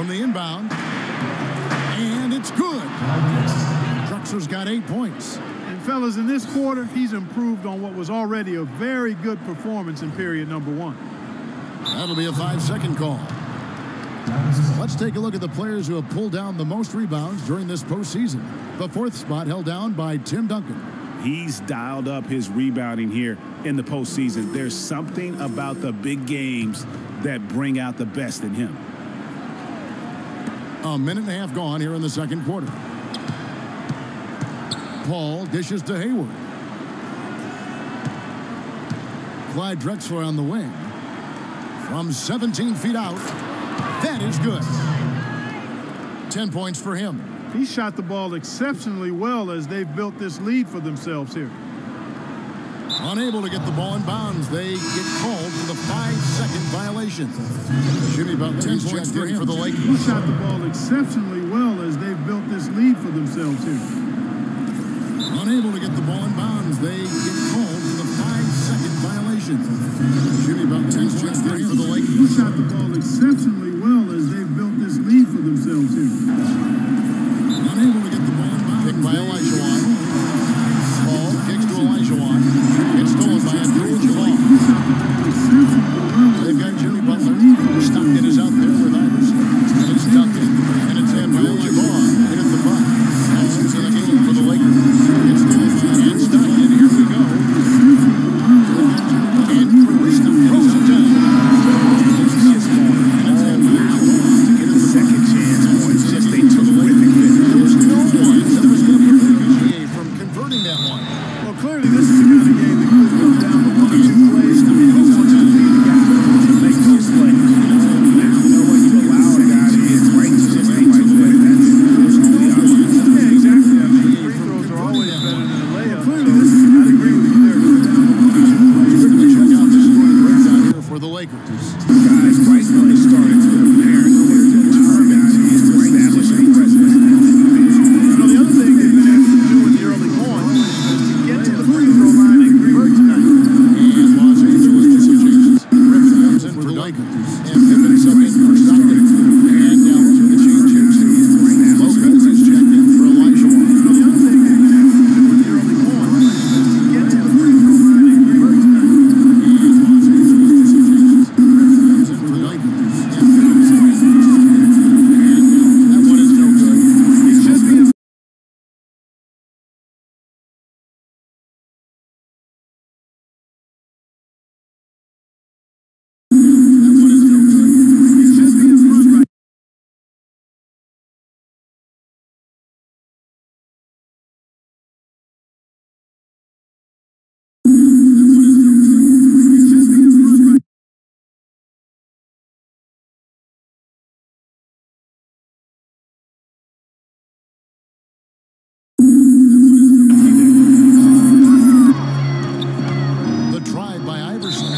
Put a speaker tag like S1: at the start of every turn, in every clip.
S1: from the inbound. And it's good. Drexler's got 8 points.
S2: And fellas, in this quarter, he's improved on what was already a very good performance in period number 1.
S1: That'll be a 5-second call. Let's take a look at the players who have pulled down the most rebounds during this postseason. The 4th spot held down by Tim Duncan.
S3: He's dialed up his rebounding here in the postseason. There's something about the big games that bring out the best in him.
S1: A minute and a half gone here in the second quarter. Paul dishes to Hayward. Clyde Drexler on the wing. From 17 feet out. That is good. 10 points for him.
S2: He shot the ball exceptionally well as they've built this lead for themselves here.
S1: Unable to get the ball in bounds. They get called for the 5-second violation. Shooting about 10 points for him for the Lakers.
S2: He shot the ball exceptionally well as they've built this lead for themselves here.
S1: Unable to get the ball in bounds. They get called for the 5-second violation. Shooting about 10 points for the Lakers.
S2: He shot the ball exceptionally well as they've built this lead for themselves here.
S1: Unable to get the ball in bounds. Picked by Olajuwon. Ball kicks to Olajuwon. It's stolen by Abdul-Jabbar. They've got Jimmy Butler. Stockton is out there with Iverson. And it's Duncan. And it's Abdul-Jabbar. In at the butt. That's into the game for the Lakers. It's stolen by Stockton. Here we go. And Stockton throws it down. And it's Abdul-Jabbar.
S3: To get a second chance points, just they took with it.
S1: There was no one that was going to prevent PGA from converting that one.
S2: Well, clearly this is the kind of game that could come down to 1 or 2 plays. I mean, it's one to lead the guy to make those plays.
S3: Now, you know what you allow a guy to get right to just ain't too good. That's only obvious.
S2: Yeah, exactly. I mean, free throws are always better than a layup. Clearly this is, I'd agree with you there.
S1: Quickly check out the scoring breakdown here for the Lakers.
S3: Guys, right when they started, it's been apparent they're determined to establish a presence.
S2: You know, the other thing they've been able to do in the early going is to get to the free throw line and convert tonight.
S1: And Los Angeles disappears. Griffin comes in for the Lakers. And Pippen's up in for Stockton. And now to the change here. Lopez is checked in for Olajuwon.
S2: You know, the other thing they've been able to do in the early going is to get to the free throw line and convert tonight.
S1: And Los Angeles disappears. Griffin comes in for the Lakers. And Pippen's up in for Stockton. And that one is no good.
S2: It should be a
S1: The drive by Iverson.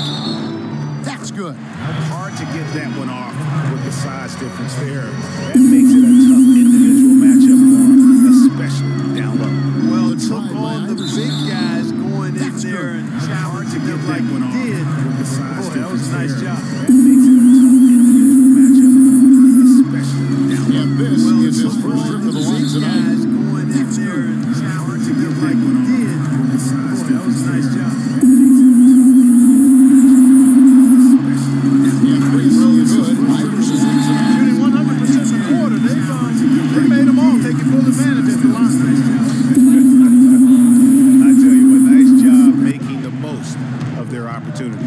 S1: That's good.
S3: Hard to get that one off with the size difference there. That makes it a tough individual matchup for him, especially down low.
S2: well,
S1: The
S2: took
S1: drive by
S2: on the
S1: Iverson.
S2: big guys going in
S1: That's
S2: there
S1: good.
S2: and
S3: Hard
S2: challenging
S3: to get
S2: them
S3: that
S2: like
S3: one
S2: he
S3: off
S2: did.
S3: with the size
S2: Boy, that was a
S3: difference
S2: nice
S3: there.
S2: job.
S3: That makes it a tough individual matchup, especially down low.
S1: And this
S2: Well,
S1: is his
S2: took
S1: first
S2: on
S1: trip to
S2: the
S1: the
S2: big
S1: line
S2: guys
S1: tonight.
S2: going in there and challenging them like he did.
S3: With the size
S2: Boy, that was a nice
S3: difference
S2: job.
S3: there. That makes it a
S1: And free throw is good. Iverson leads it out.
S2: Shooting 100% in the quarter. They made them all take full advantage at the line.
S3: I tell you what, nice job making the most of their opportunity.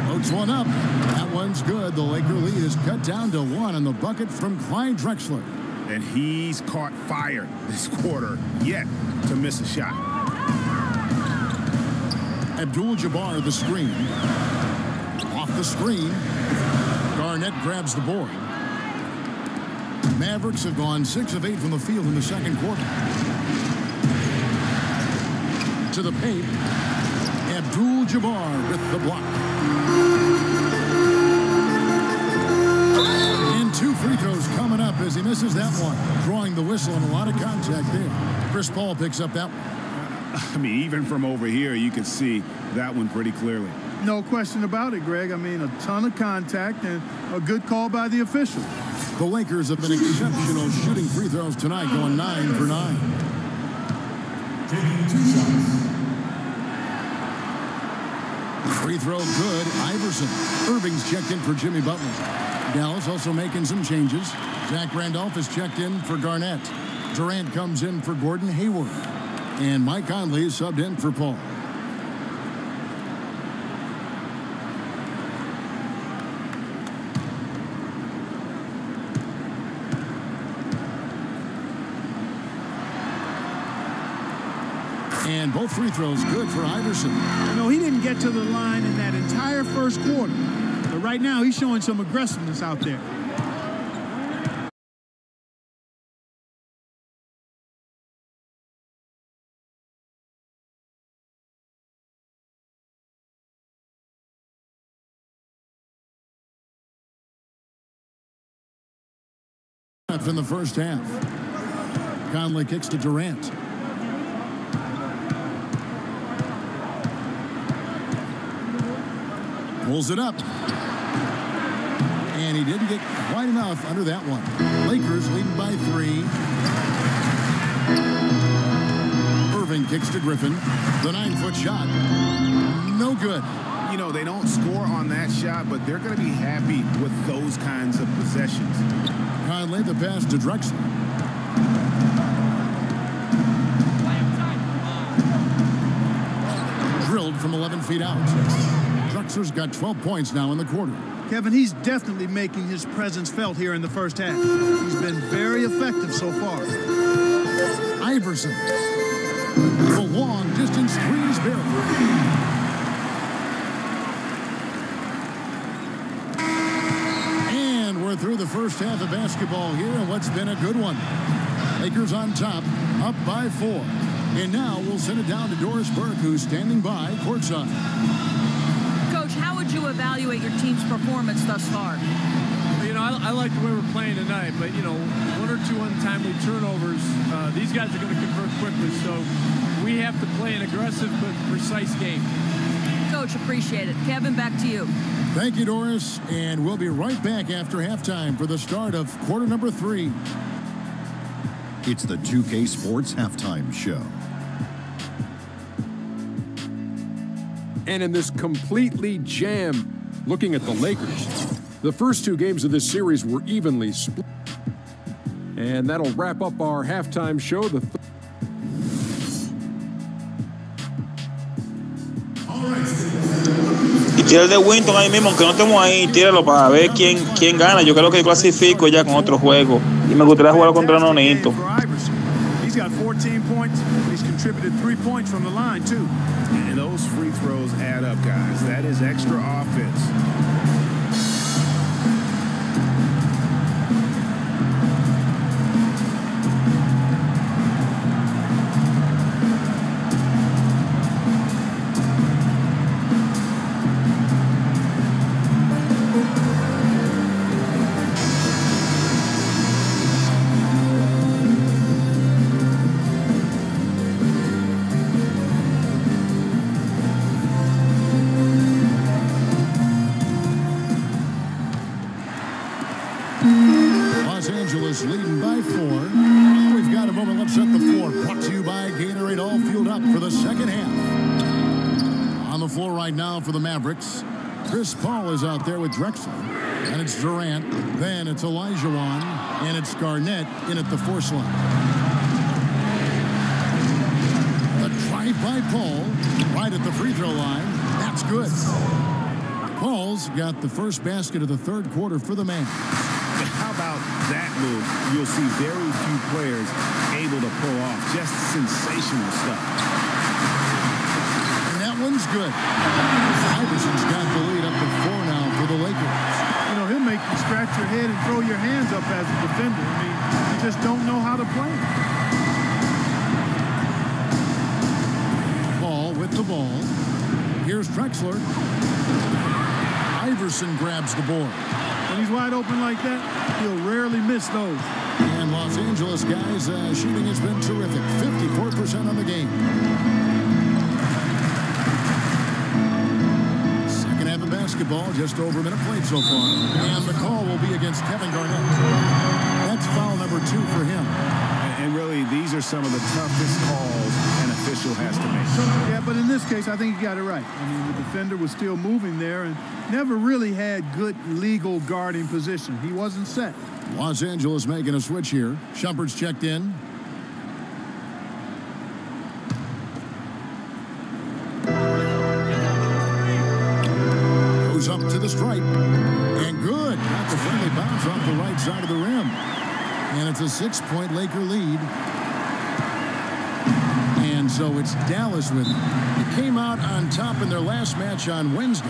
S1: Floats one up. That one's good. The Laker lead is cut down to 1 on the bucket from Clyde Drexler.
S3: And he's caught fire this quarter, yet to miss a shot.
S1: Abdul-Jabbar the screen. Off the screen. Garnett grabs the board. Mavericks have gone 6 of 8 from the field in the second quarter. To the paint. Abdul-Jabbar with the block. And 2 free throws coming up as he misses that one. Drawing the whistle and a lot of contact there. Chris Paul picks up that one.
S3: I mean, even from over here, you can see that one pretty clearly.
S2: No question about it, Greg. I mean, a ton of contact and a good call by the official.
S1: The Lakers have been exceptional shooting free throws tonight, going 9 for 9.
S4: Taking 2 shots.
S1: Free throw good, Iverson. Irving's checked in for Jimmy Butler. Dallas also making some changes. Zach Randolph is checked in for Garnett. Durant comes in for Gordon Hayward. And Mike Conley is subbed in for Paul. And both free throws good for Iverson.
S2: You know, he didn't get to the line in that entire first quarter. But right now, he's showing some aggressiveness out there.
S1: In the first half. Conley kicks to Durant. Pulls it up. And he didn't get quite enough under that one. Lakers leading by 3. Irving kicks to Griffin. The 9-foot shot. No good.
S3: You know, they don't score on that shot, but they're going to be happy with those kinds of possessions.
S1: Conley, the pass to Drexler. Drilled from 11 feet out. Drexler's got 12 points now in the quarter.
S2: Kevin, he's definitely making his presence felt here in the first half. He's been very effective so far.
S1: Iverson. The long distance three is barely. Through the first half of basketball here, and what's been a good one. Lakers on top, up by 4. And now we'll send it down to Doris Burke, who's standing by courtside.
S5: Coach, how would you evaluate your team's performance thus far?
S6: You know, I like the way we're playing tonight, but, you know, 1 or 2 untimely turnovers, these guys are going to convert quickly, so we have to play an aggressive but precise game.
S5: Coach, appreciate it. Kevin, back to you.
S1: Thank you, Doris, and we'll be right back after halftime for the start of quarter number 3.
S4: It's the 2K Sports Halftime Show.
S7: And in this completely jammed, looking at the Lakers, the first 2 games of this series were evenly split. And that'll wrap up our halftime show.
S8: Y tira el de Winton ahí mismo, aunque no estemos ahí, tíralo para ver quién gana. Yo creo que clasifico ya con otro juego. Y me gustaría jugar contra Nonito.
S2: He's got 14 points. He's contributed 3 points from the line, too.
S3: And those free throws add up, guys. That is extra offense.
S1: Leading by 4. We've got a moment. Let's set the floor. Brought to you by Gatorade, all fueled up for the second half. On the floor right now for the Mavericks, Chris Paul is out there with Drexler. And it's Durant. Then it's Olajuwon. And it's Garnett in at the 4 slot. The drive by Paul right at the free throw line. That's good. Paul's got the first basket of the 3rd quarter for the Mavs.
S3: How about that move? You'll see very few players able to pull off just sensational stuff.
S1: And that one's good. Iverson's got the lead up to 4 now for the Lakers.
S2: You know, he'll make you scratch your head and throw your hands up as a defender. I mean, you just don't know how to play.
S1: Paul with the ball. Here's Drexler. Iverson grabs the board.
S2: When he's wide open like that, he'll rarely miss those.
S1: And Los Angeles guys, shooting has been terrific. 54% on the game. basketball. Just over a minute played so far. And the call will be against Kevin Garnett. That's foul number 2 for him.
S3: And really, these are some of the toughest calls an official has to make.
S2: Yeah, but in this case, I think he got it right. I mean, the defender was still moving there and never really had good legal guarding position. He wasn't set.
S1: Los Angeles making a switch here. Shumpert's checked in. Goes up to the stripe. And good. Got the friendly bounce off the right side of the rim. And it's a 6-point Laker lead. And so it's Dallas with it. It came out on top in their last match on Wednesday.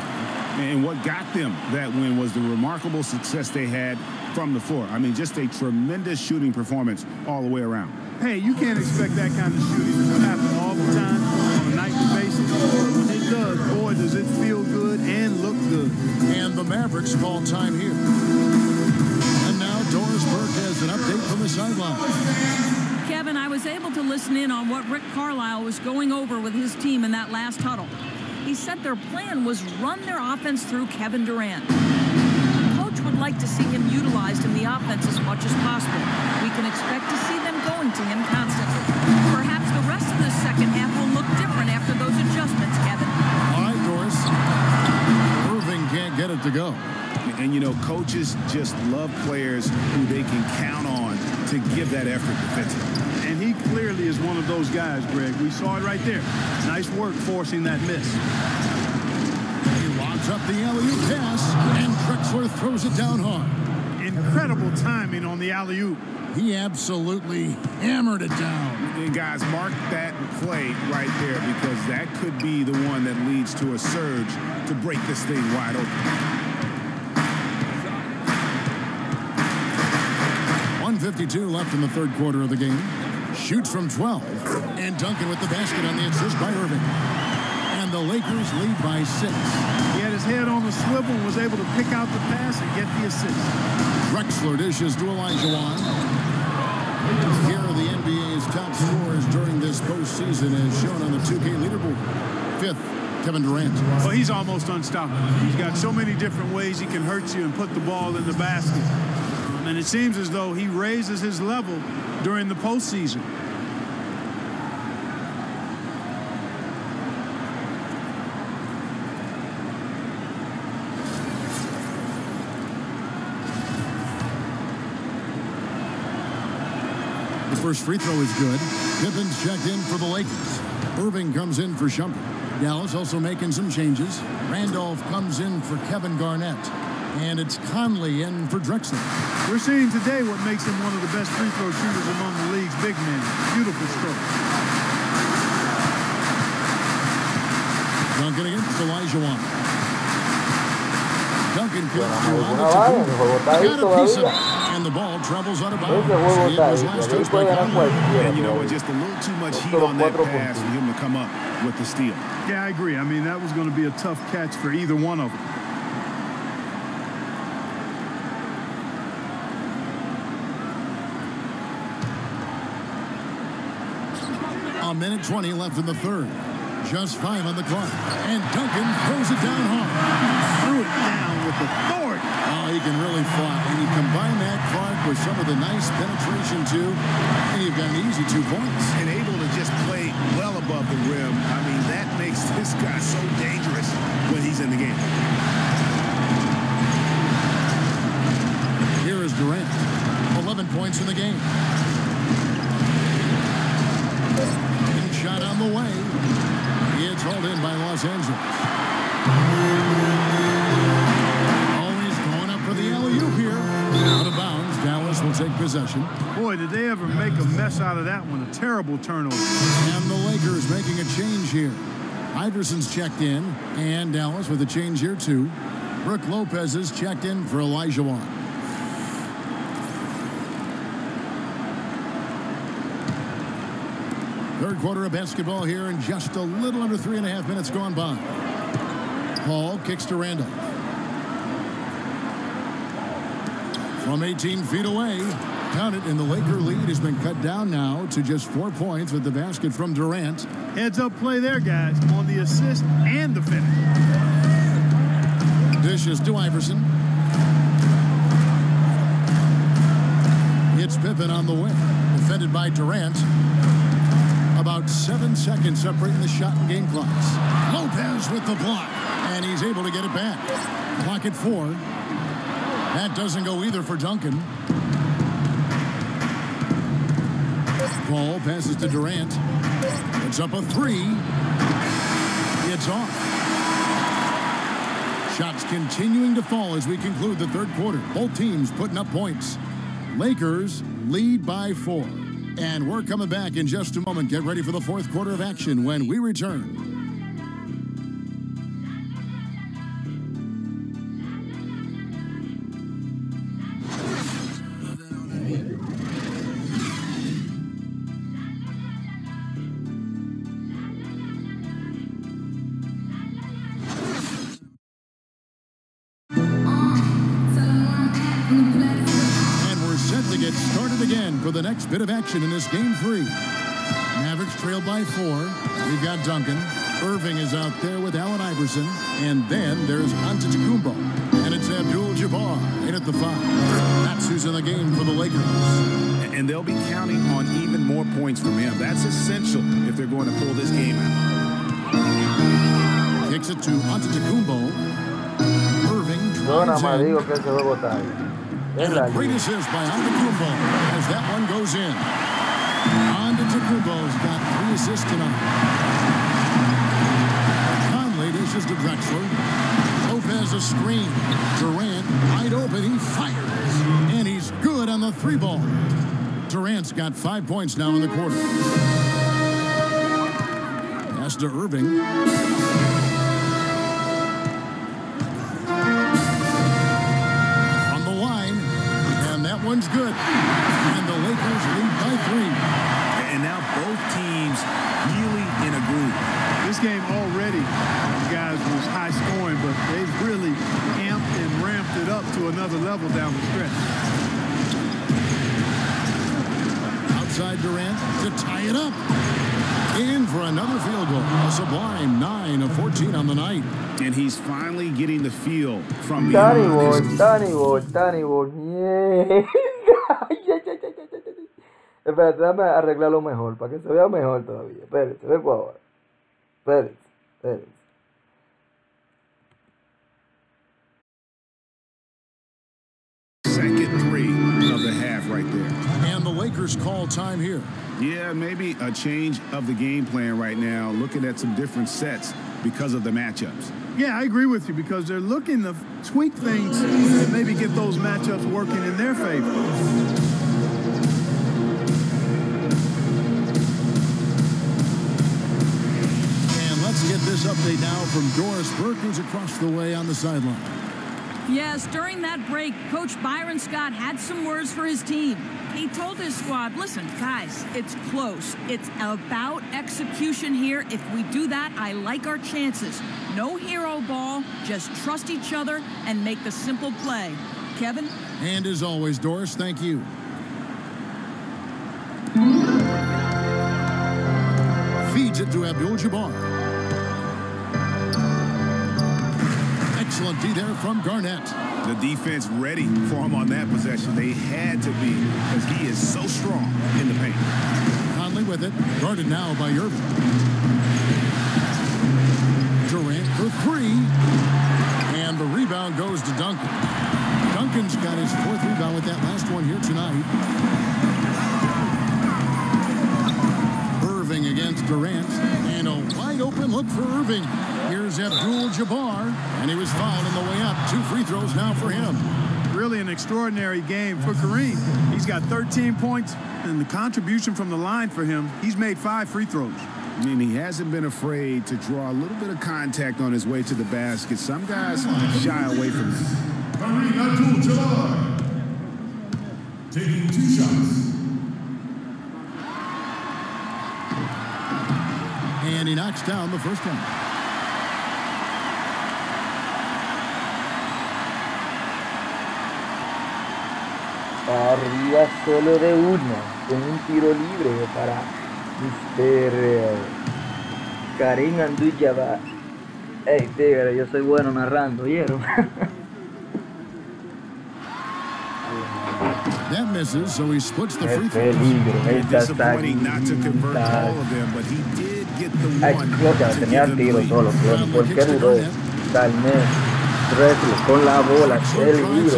S3: And what got them that win was the remarkable success they had from the floor. I mean, just a tremendous shooting performance all the way around.
S2: Hey, you can't expect that kind of shooting to happen all the time on a nightly basis. When it does, boy, does it feel good and look good.
S1: And the Mavericks call time here. And now Doris Burke has an update from the sideline.
S5: Kevin, I was able to listen in on what Rick Carlisle was going over with his team in that last huddle. He said their plan was run their offense through Kevin Durant. Coach would like to see him utilized in the offense as much as possible. We can expect to see them going to him constantly. Perhaps the rest of the second half will look different after those adjustments, Kevin.
S1: All right, Doris. Irving can't get it to go.
S3: And, you know, coaches just love players who they can count on to give that effort defensively.
S2: And he clearly is one of those guys, Greg. We saw it right there. Nice work forcing that miss.
S1: He lobs up the alley-oop pass, and Drexler throws it down hard.
S2: Incredible timing on the alley-oop.
S1: He absolutely hammered it down.
S3: And guys, mark that play right there because that could be the one that leads to a surge to break this thing wide open.
S1: 1:52 left in the third quarter of the game. Shoots from 12. And Duncan with the basket on the assist by Irving. And the Lakers lead by 6.
S2: He had his head on the swivel and was able to pick out the pass and get the assist.
S1: Drexler dishes to Olajuwon. Here are the NBA's top scorers during this postseason as shown on the 2K leaderboard. 5th, Kevin Durant.
S2: Well, he's almost unstoppable. He's got so many different ways he can hurt you and put the ball in the basket. And it seems as though he raises his level during the postseason.
S1: His first free throw is good. Pippen's checked in for the Lakers. Irving comes in for Shumpert. Dallas also making some changes. Randolph comes in for Kevin Garnett. And it's Conley in for Drexler.
S2: We're seeing today what makes him one of the best free throw shooters among the league's big men. Beautiful stroke. Duncan against Olajuwon.
S1: Duncan gets to got a piece of it. And the ball travels out of bounds. It was last touched by Conley.
S3: And you know what, just a little too much heat on that pass for him to come up with the steal.
S2: Yeah, I agree. I mean, that was going to be a tough catch for either one of them.
S1: A minute 20 left in the third. Just 5 on the clock. And Duncan throws it down hard.
S2: Threw it down with authority.
S1: Oh, he can really fly. And you combine that, Clark, with some of the nice penetration, too. And you've got an easy 2 points.
S3: And able to just play well above the rim. I mean, that makes this guy so dangerous when he's in the game.
S1: Here is Durant. 11 points in the game. Shot on the way. It's hauled in by Los Angeles. Always going up for the alley-oop here. Out of bounds. Dallas will take possession.
S2: Boy, did they ever make a mess out of that one. A terrible turnover.
S1: And the Lakers making a change here. Iverson's checked in. And Dallas with a change here, too. Brook Lopez is checked in for Olajuwon. Third quarter of basketball here and just a little under 3.5 minutes gone by. Paul kicks to Randolph. From 18 feet away. Count it, and the Laker lead has been cut down now to just 4 points with the basket from Durant.
S2: Heads up play there, guys, on the assist and the finish.
S1: Dishes to Iverson. It's Pippen on the wing. Defended by Durant. About 7 seconds separating the shot and game clocks. Lopez with the block. And he's able to get it back. Clock at 4. That doesn't go either for Duncan. Ball passes to Durant. It's up a 3. It's off. Shots continuing to fall as we conclude the third quarter. Both teams putting up points. Lakers lead by 4. And we're coming back in just a moment. Get ready for the fourth quarter of action when we return. For the next bit of action in this game 3. Mavericks trailed by 4. We've got Duncan. Irving is out there with Allen Iverson. And then there's Antetokounmpo. And it's Abdul-Jabbar in at the 5. That's who's in the game for the Lakers.
S3: And they'll be counting on even more points from him. That's essential if they're going to pull this game out.
S1: Kicks it to Antetokounmpo. Irving drives in. And a great assist by Antetokounmpo as that one goes in. Antetokounmpo's got 3 assists tonight. Conley dishes to Drexler. Lopez a screen. Durant wide open. He fires. And he's good on the 3-ball. Durant's got 5 points now in the quarter. Pass to Irving. One's good. And the Lakers lead by 3.
S3: And now both teams really in a groove.
S2: This game already, guys, was high scoring, but they've really amped and ramped it up to another level down the stretch.
S1: Outside Durant to tie it up. In for another field goal. A sublime 9 of 14 on the night.
S3: And he's finally getting the feel from
S9: Danny Boy. Yeah. Espérate, dame arreglarlo mejor, para que se vea mejor todavía. Espérate, ven por ahora. Espérate.
S3: Second 3 of the half right there.
S1: And the Lakers call time here.
S3: Yeah, maybe a change of the game plan right now, looking at some different sets because of the matchups.
S2: Yeah, I agree with you because they're looking to tweak things and maybe get those matchups working in their favor.
S1: And let's get this update now from Doris Burke, who's across the way on the sideline.
S5: Yes, during that break, Coach Byron Scott had some words for his team. He told his squad, listen, guys, it's close. It's about execution here. If we do that, I like our chances. No hero ball, just trust each other and make the simple play. Kevin?
S1: And as always, Doris, thank you. Feeds it to Abdul-Jabbar. Excellent D there from Garnett.
S3: The defense ready for him on that possession. They had to be because he is so strong in the paint.
S1: Conley with it. Guarded now by Irving. Durant for 3. And the rebound goes to Duncan. Duncan's got his 4th rebound with that last one here tonight. Irving against Durant. And a wide open look for Irving. Here's Abdul-Jabbar, and he was fouled on the way up. 2 free throws now for him.
S2: Really an extraordinary game for Kareem. He's got 13 points, and the contribution from the line for him, he's made 5 free throws.
S3: And he hasn't been afraid to draw a little bit of contact on his way to the basket. Some guys shy away from that.
S10: Kareem Abdul-Jabbar taking 2 shots.
S1: And he knocks down the first one.
S9: Arriba solo de una, con un tiro libre para Mr. Kareem Abdul-Jabbar. Ey, tigre, yo soy bueno narrando, ¿vieron?
S4: That misses, so he splits the free throws.
S3: And disappointing not to convert all of them, but he did get the one to
S9: tenía
S3: give them the
S9: tiro
S3: lead.
S9: solo, ¿por qué dudó? Darné, Drexler con la bola, el giro,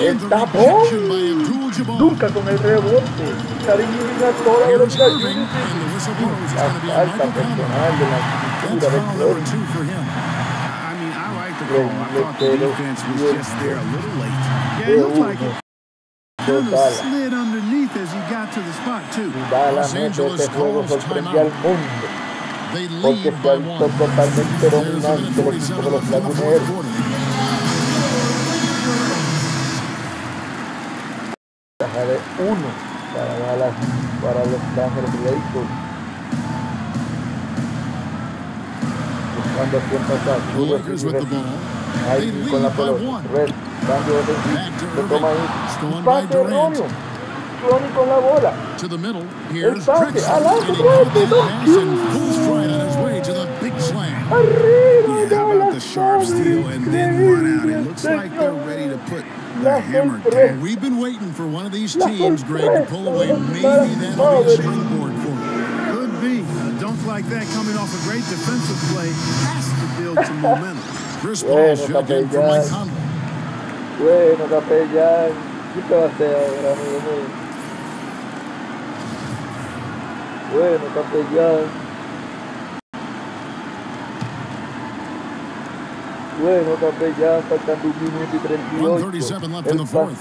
S9: el tapón, nunca con el rebote, Karim Irving toda la velocidad, la falta personal de la escritura del
S3: Number 2 for him. I mean, I like the call. I thought the defense was just there a little late.
S2: Yeah, it looked like it kind of slid underneath as he got to the spot, too.
S4: Los Angeles calls timeout. They lead by one. There's a minute 47 left in the fourth quarter.
S9: De uno para los Ángeles Lakers. Buscando quién pasar.
S4: Lakers with the ball. They
S9: Ahí con la
S4: lead by
S9: pelota.
S4: one.
S9: Red, cambio de
S4: Back to
S9: se toma
S4: Irving.
S9: ahí.
S4: Stolen by
S9: Pase erróneo.
S4: Durant.
S9: Johnny con la bola.
S4: To the middle.
S9: El
S4: Here's
S9: pase.
S4: Drexler.
S9: Adelante,
S4: And he got that
S9: Drexler.
S4: pass in full stride on his way to the big slam.
S9: Arriba,
S3: Yeah, how about the sharp steal and then run out? It looks like they're ready to put the hammer down.
S4: We've been waiting for one of these teams, Greg, to pull away. Maybe that'll be a springboard for them.
S2: Could be. Dunk like that coming off a great defensive play has to build some momentum.
S4: Chris Paul checked in for Mike Conley.
S9: Bueno, capellán. ¿Qué te va a hacer ahora, amigo mío? Bueno, capellán. Bueno, capellán, faltando 1 minuto y 38.
S4: 1:37 left in the fourth.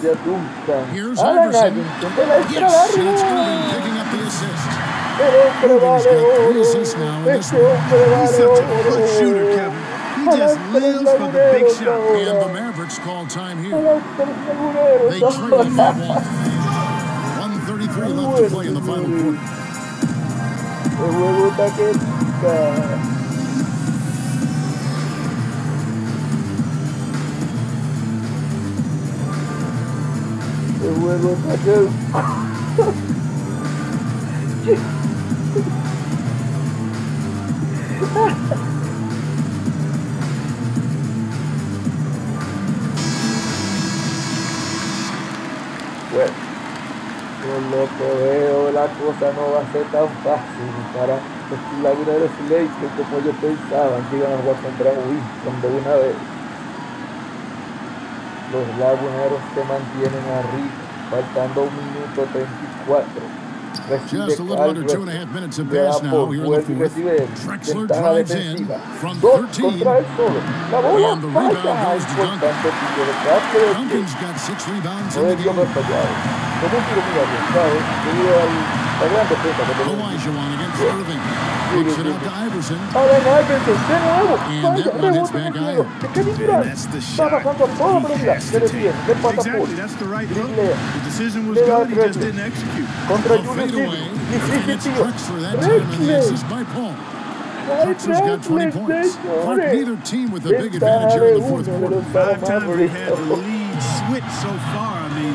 S4: Here's
S9: Alan
S4: Iverson.
S9: Iverson, de la extra
S4: Yes, and it's
S9: larga.
S4: Irving picking up the assist.
S9: Este hombre
S4: Irving's
S9: vale
S4: got 3
S9: oro.
S4: assists now in this
S9: Este
S4: one.
S9: hombre
S2: He's
S9: vale
S2: such a good shooter,
S9: oro.
S2: Kevin. He just lives for the big shot.
S4: And the Mavericks call time here. They
S9: They
S4: trail by one. 1:33 left to play in the final quarter.
S9: El juego está que está. El juego está que. Bueno, por lo que veo, la cosa no va a ser tan fácil para los laguneros Lakers como ellos pensaban que iban a jugar contra Winston de una vez. Los laguneros se mantienen arriba, faltando 1 minuto 34.
S4: Just a little under 2.5 minutes have passed now here in the fourth. Drexler drives in from 13. And the rebound goes to Duncan. Duncan's got 6 rebounds in the game. Elijah against Irving. Kicks it out to Iverson. And that one hits back iron.
S3: And that's the shot he has to take.
S2: Exactly, that's the right look. The decision was good, he just didn't execute.
S4: A fadeaway. And it's Drexler that time, and the assist by Paul. Drexler's got 20 points. Clark, neither team with a big advantage here in the fourth quarter.
S2: 5 times we've had the lead switch so far. I mean,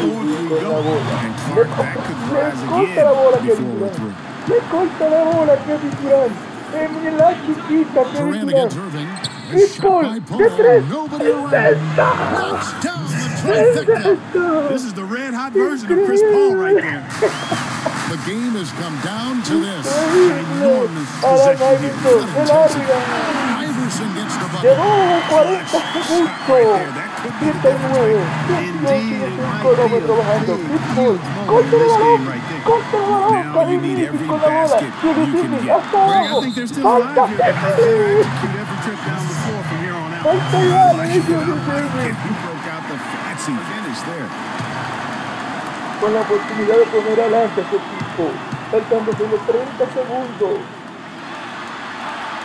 S2: fourth we go.
S3: And Clark, that could rise again before we're through.
S9: Le corta la bola Kevin Durant. En la chiquita Kevin
S4: Durant
S9: Durant.
S4: against Irving.
S9: Chris Paul,
S4: By Paul.
S9: de tres.
S4: Nobody around. Knocks down the trifecta.
S2: This is the red-hot version of Chris Paul right there.
S4: The game has come down to this.
S2: Enormous
S9: Alan
S2: possession
S9: Iverson,
S2: here.
S9: el área.
S4: Iverson gets the bucket.
S9: Llegó 40 segundos. 39.
S2: Indeed, it
S9: 5
S2: might
S9: kilómetros
S2: be a
S9: bajando.
S2: big,
S9: Chris Paul.
S2: huge moment
S9: Corta
S2: in
S9: el
S2: this
S9: balón.
S2: game right there.
S9: Corta el balón.
S3: Now you need every
S9: con la bola.
S3: basket you can get.
S9: Hasta
S2: Greg, I
S9: abajo.
S2: think they're still alive here because they execute every trip down the floor from here on out.
S9: Falta ya, le
S3: He
S9: dice Irving.
S3: broke out the fancy finish there.
S9: Con la oportunidad de poner adelante a su equipo. Faltando solo 30 segundos.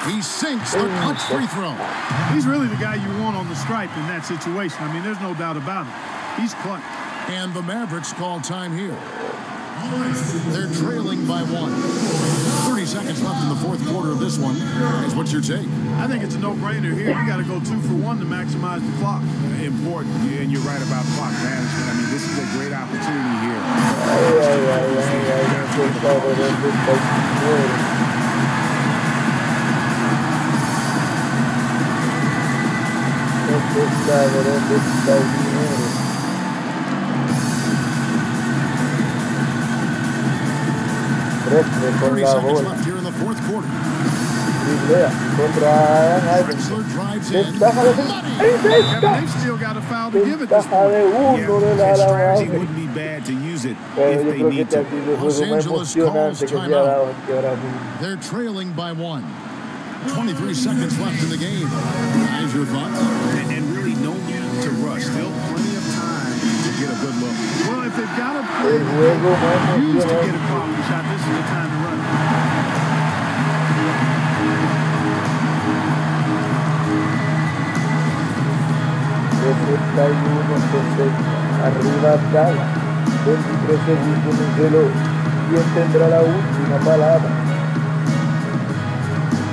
S4: He sinks the clutch free throw.
S2: He's really the guy you want on the stripe in that situation. I mean, there's no doubt about it. He's clutch.
S4: And the Mavericks call time here. They're trailing by 1. 30 seconds left in the fourth quarter of this one. Guys, what's your take?
S2: I think it's a no-brainer here. You got to go 2 for 1 to maximize the clock.
S3: Important, yeah, and you're right about clock management. I mean, this is a great opportunity here.
S9: ¿dónde está el dinero? Drexler con
S1: 30
S9: la
S1: seconds
S9: bola.
S1: left here in the fourth quarter.
S9: Driblea contra
S1: Drexler drives in.
S9: ventaja de
S2: Kevin, they've still got a foul to give at this
S9: ventaja
S2: point.
S9: de uno de la
S3: His strategy
S9: Alabama.
S3: wouldn't be bad to use it
S9: Pero
S3: if
S9: yo
S3: they
S9: creo que
S3: need
S9: este ha
S3: to.
S9: sido el
S1: Los
S9: juego más
S1: Angeles
S9: emocionante
S1: calls
S9: que se ha
S1: timeout.
S9: dado aquí ahora mismo.
S1: They're trailing by 1. 23 seconds left in the game. Guys, your thoughts?
S3: And really no need to rush. Still plenty of time to get a good look.
S2: Well, if they've got a play
S9: El juego más
S2: used to get a
S9: emocionante.
S2: quality shot, this is the time to run it.
S9: 61 entonces arriba Dallas, 23 segundos en el reloj. ¿Quién tendrá la última palabra?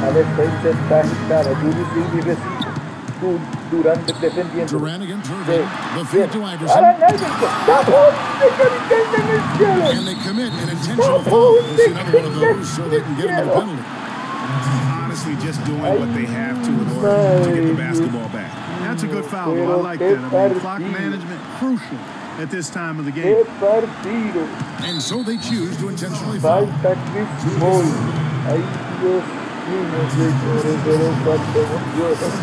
S9: La defensa está agitada. Julius Silvy recibe. Durant defendiendo.
S1: Durant against Irving. The feed to Iverson.
S9: Alan Iverson. ¡Tapón de Cariqueña en el cielo!
S1: And they commit an intentional foul. We'll see another one of those so they can get him the penalty.
S3: Honestly, just doing what they have to in order to get the basketball back.
S2: That's a good foul, though. I like that. I mean, clock management, crucial at this time of the game.
S9: ¡Qué partido!
S1: And so they choose to intentionally foul.
S9: Falta Chris Paul. Ay, Dios mío, señores, pero cuánto emoción.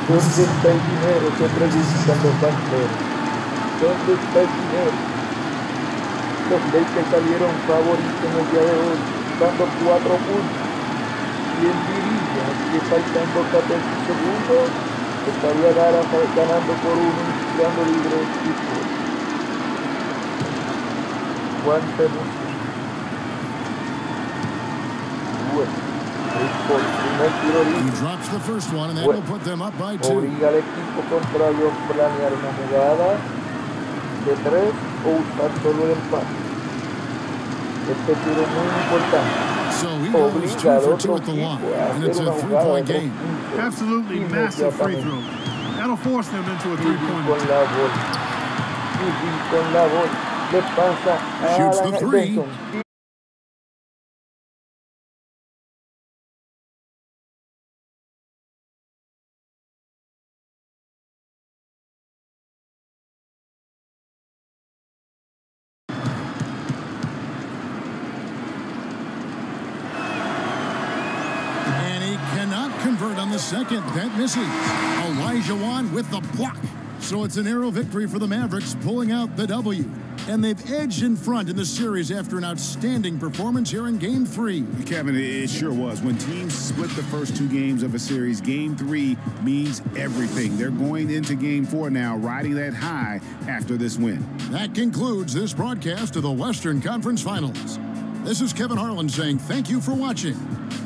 S9: ¿Dónde está el dinero? Se preguntan los banqueros. ¿Dónde está el dinero? Los Lakers salieron favoritos en el día de hoy, dando 4 puntos. ¿Quién diría que faltando 14 segundos estaría ganando por 1 y tirando libre el equipo? ¡Cuánta emoción! Bueno, primer tiro
S1: He
S9: libre.
S1: drops the first one, and that will put them up by 2.
S9: Obliga al equipo contrario a planear una jugada de 3 o usar solo el empate. Este tiro es muy importante.
S1: So he goes 2
S9: Obliga al
S1: for 2
S9: otro
S1: at the line,
S9: equipo a
S1: and
S9: hacer
S1: it's a
S9: una jugada
S1: 3-point
S9: de 3
S1: game.
S9: puntos.
S2: Absolutely massive free throw. That'll force them into a
S9: Con
S2: three-pointer.
S9: la bola. Con la bola. Le pasa a
S1: Shoots the
S9: Alan
S1: three.
S9: Iverson.
S1: And he cannot convert on the second. That misses. Elijah Wan with the block. So it's a narrow victory for the Mavericks, pulling out the W. And they've edged in front in the series after an outstanding performance here in Game 3.
S3: Kevin, it sure was. When teams split the first 2 games of a series, Game 3 means everything. They're going into Game 4 now, riding that high after this win.
S1: That concludes this broadcast of the Western Conference Finals. This is Kevin Harlan saying thank you for watching.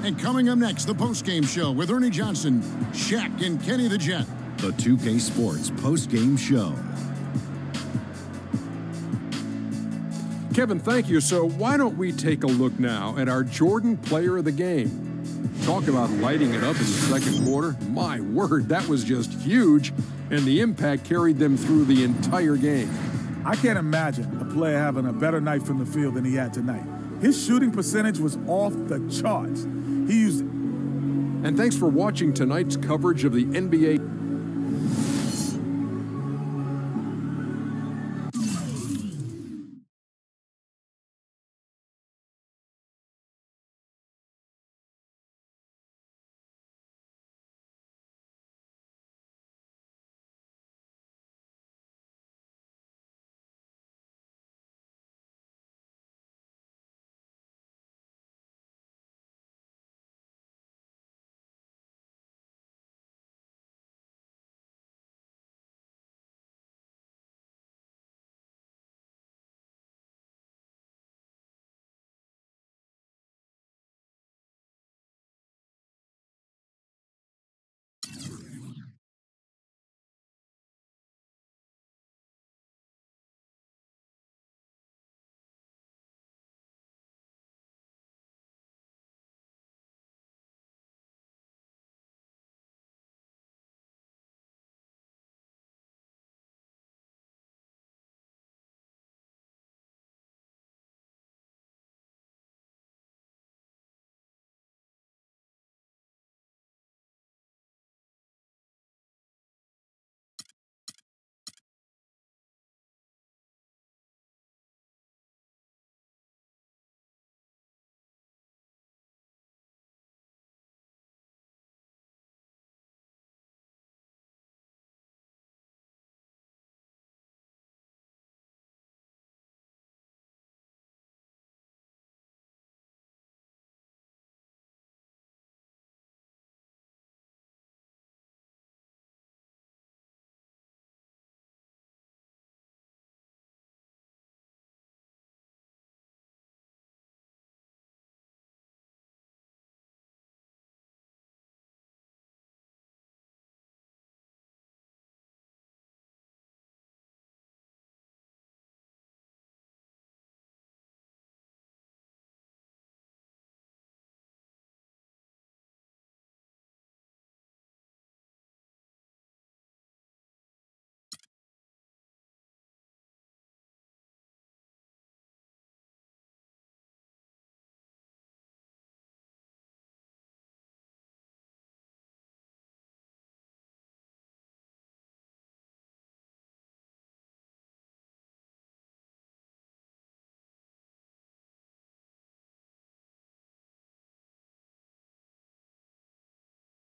S1: And coming up next, the post-game show with Ernie Johnson, Shaq, and Kenny the Jet.
S11: The 2K Sports post-game show.
S7: Kevin, thank you. So why don't we take a look now at our Jordan Player of the Game? Talk about lighting it up in the second quarter. My word, that was just huge, and the impact carried them through the entire game.
S12: I can't imagine a player having a better night from the field than he had tonight. His shooting percentage was off the charts. He used...
S7: And thanks for watching tonight's coverage of the NBA.